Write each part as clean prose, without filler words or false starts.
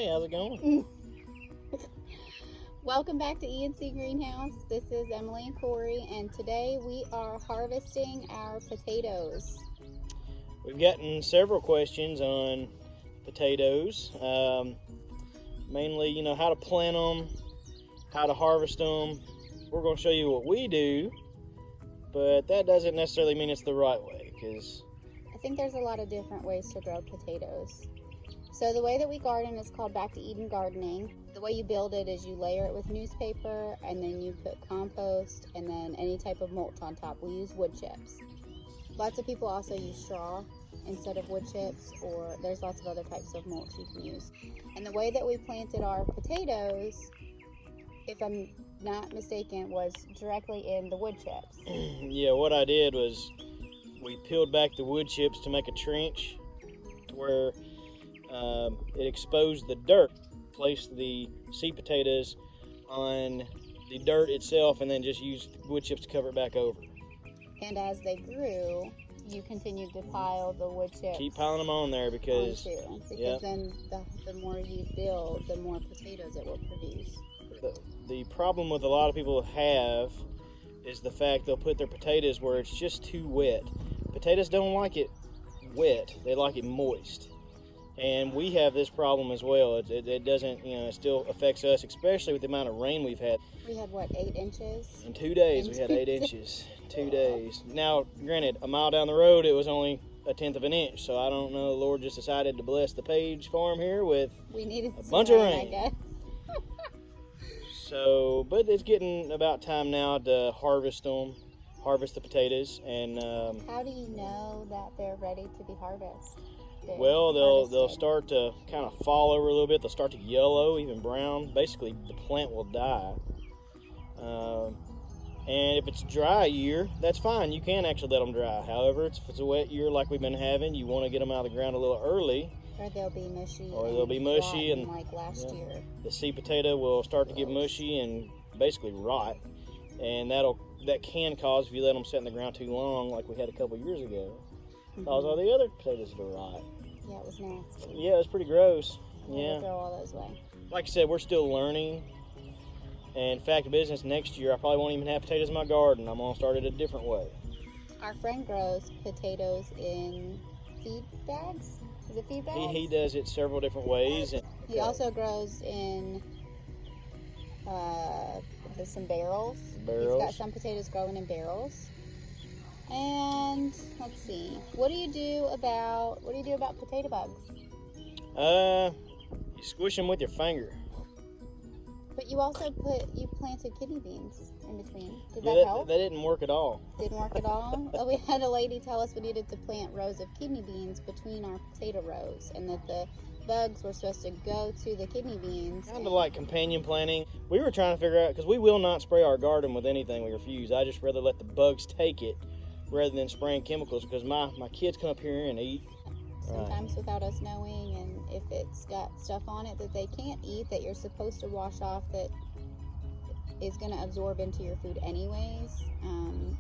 Hey, how's it going? Welcome back to E&C Greenhouse. This is Emily and Corey, and today we are harvesting our potatoes. We've gotten several questions on potatoes. Mainly, how to plant them, how to harvest them. We're going to show you what we do, but that doesn't necessarily mean it's the right way, because I think there's a lot of different ways to grow potatoes. So the way that we garden is called Back to Eden gardening. The way you build it is you layer it with newspaper, and then you put compost, and then any type of mulch on top. We use wood chips. Lots of people also use straw instead of wood chips, or there's lots of other types of mulch you can use. And the way that we planted our potatoes, if I'm not mistaken, was directly in the wood chips. Yeah, what I did was we peeled back the wood chips to make a trench to where it exposed the dirt. Placed the seed potatoes on the dirt itself and then just used wood chips to cover it back over. And as they grew, you continued to pile the wood chips. Keep piling them on there because then the more you build, the more potatoes it will produce. The problem with a lot of people have is the fact they'll put their potatoes where it's just too wet. Potatoes don't like it wet, they like it moist. And we have this problem as well. It doesn't, it still affects us, especially with the amount of rain we've had. We had, 8 inches? In 2 days, we had 8 inches. 2 days. Now, granted, a mile down the road, it was only 1/10 of an inch. So I don't know, the Lord just decided to bless the Page farm here with a bunch of rain. I guess. So, but it's getting about time now to harvest the potatoes. And how do you know that they're ready to be harvested? Well, they'll start to kind of fall over a little bit. They'll start to yellow, even brown. Basically, the plant will die. And if it's a dry year, that's fine. You can actually let them dry. However, if it's a wet year like we've been having, you want to get them out of the ground a little early. Or they'll be mushy. And like last year. The seed potato will start to get mushy and basically rot. And that can cause, if you let them sit in the ground too long, like we had a couple years ago, cause all the other potatoes to rot. Yeah, it was nasty. Yeah, it was pretty gross. Yeah. Throw all those away. Like I said, we're still learning. And in fact, business next year, I probably won't even have potatoes in my garden. I'm gonna start it a different way. Our friend grows potatoes in feed bags. Is it feed bags? He does it several different ways. And he also grows in some barrels. He's got some potatoes growing in barrels. And let's see, what do you do about potato bugs? You squish them with your finger. But you also planted kidney beans in between. Did that help? That didn't work at all. Didn't work at all? Well, we had a lady tell us we needed to plant rows of kidney beans between our potato rows, and that the bugs were supposed to go to the kidney beans. Kind of like companion planting. We were trying to figure out, because we will not spray our garden with anything. We refuse. I just rather let the bugs take it rather than spraying chemicals, because my kids come up here and eat. Sometimes without us knowing, and if it's got stuff on it that they can't eat that you're supposed to wash off that is going to absorb into your food anyways,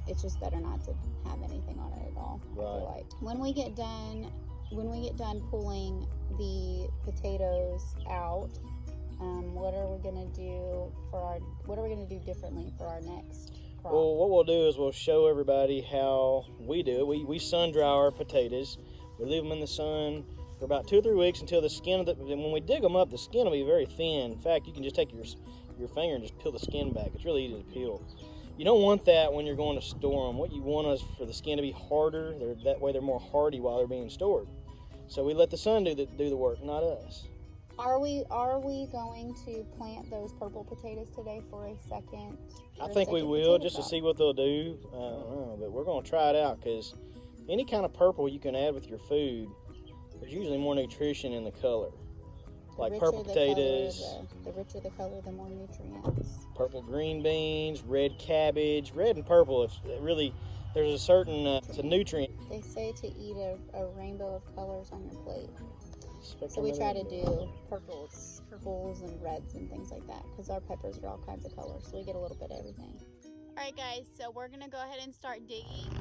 it's just better not to have anything on it at all. Right. I feel like. When we get done pulling the potatoes out, what are we going to do differently for our next crop? Well, what we'll do is we'll show everybody how we do it. We sun dry our potatoes. We leave them in the sun for about 2 or 3 weeks until the skin when we dig them up, the skin will be very thin. In fact, you can just take your finger and just peel the skin back. It's really easy to peel. You don't want that when you're going to store them. What you want is for the skin to be harder. That way they're more hardy while they're being stored. So we let the sun do the work, not us. Are we going to plant those purple potatoes today for a second? I think we will, just to see what they'll do. I don't know, but we're going to try it out, because any kind of purple you can add with your food, there's usually more nutrition in the color. Like purple potatoes. The richer the color, the more nutrients. Purple green beans, red cabbage, red and purple. There's a certain, it's a nutrient. They say to eat a rainbow of colors on your plate. So we try to do purples and reds and things like that, because our peppers are all kinds of colors, so we get a little bit of everything. All right, guys, so we're gonna go ahead and start digging.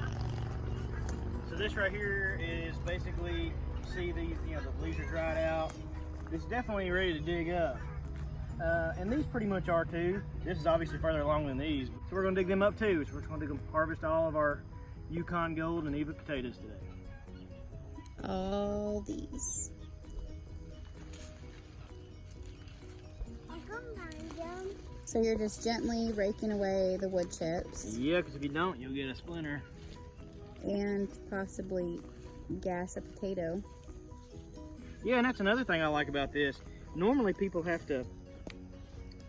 So this right here is basically, you see these, the leaves are dried out. it's definitely ready to dig up. And these pretty much are too. This is obviously further along than these. So we're gonna dig them up too. So we're gonna harvest all of our Yukon Gold and Eva potatoes today. All these. So you're just gently raking away the wood chips. Yeah, because if you don't, you'll get a splinter. And possibly gas a potato. Yeah, and that's another thing I like about this. Normally people have to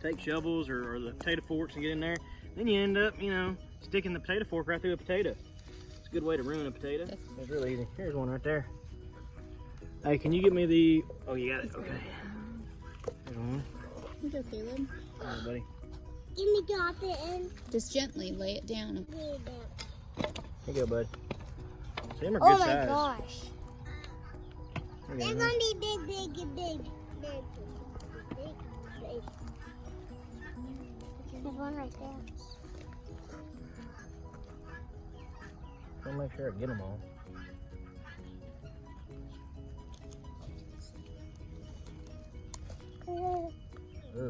take shovels or the potato forks and get in there. Then you end up, you know, sticking the potato fork right through a potato. It's a good way to ruin a potato. It's really easy. Here's one right there. Hey, can you get me the... Oh, you got it. Okay. Here's one. Here you go, Caleb. All right, buddy. Give me drop it in. Just gently lay it down. Here you go, bud. See, them are Oh good my size. gosh. There you They're go. gonna be big, big, big, big, big, big. There's one right there. I'll make sure I get them all. Oh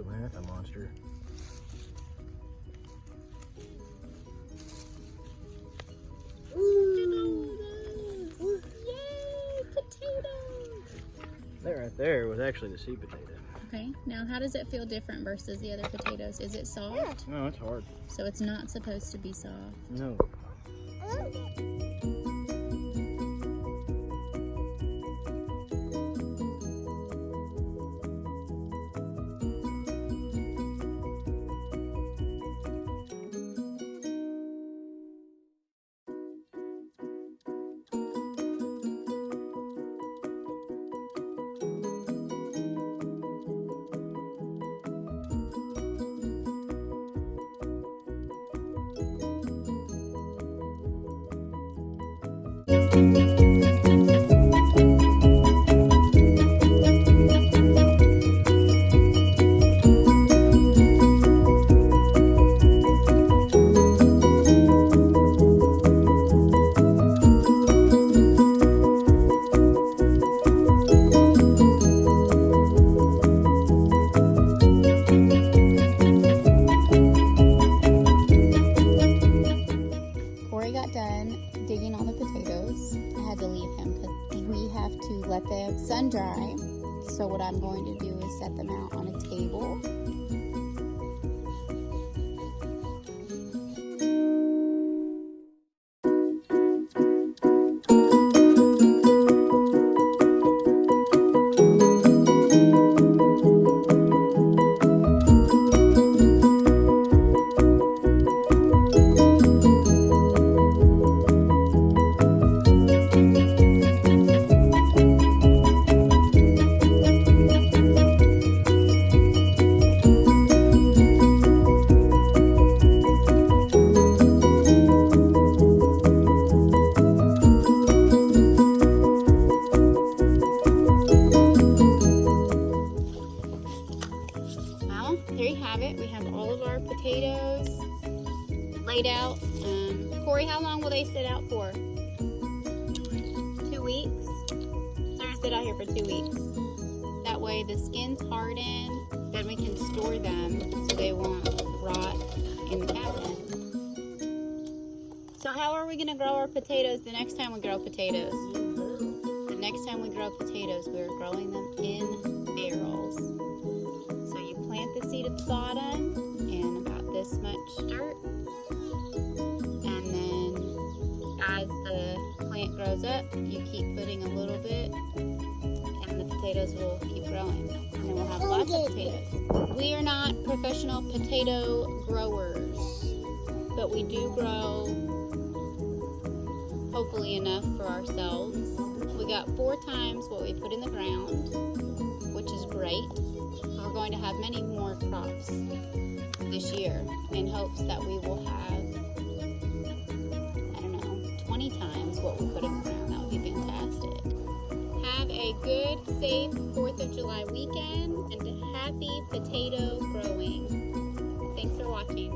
man, that's a monster. Yay, potatoes! That right there was actually the sweet potato. Okay, now how does it feel different versus the other potatoes? Is it soft? No, it's hard. So it's not supposed to be soft. No. Corey got done digging all the potatoes. I had to leave him because we have to let them sun dry. So what I'm going to do is set them out on a table. Well, there you have it. We have all of our potatoes laid out. Corey, how long will they sit out for? 2 weeks? They're gonna sit out here for 2 weeks. That way the skin's hardened, then we can store them so they won't rot in the cabinet. So how are we gonna grow our potatoes the next time we grow potatoes? The next time we grow potatoes, we're growing them in barrels. So you plant the seed at the bottom and about this much dirt. And then as the plant grows up, you keep putting a little bit and the potatoes will keep growing. And then we'll have lots of potatoes. We are not professional potato growers, but we do grow hopefully enough for ourselves. We got 4 times what we put in the ground, which is great. We're going to have many more crops this year in hopes that we will have, 20 times what we put in the ground. That would be fantastic. Have a good, safe 4th of July weekend and a happy potato growing. Thanks for watching.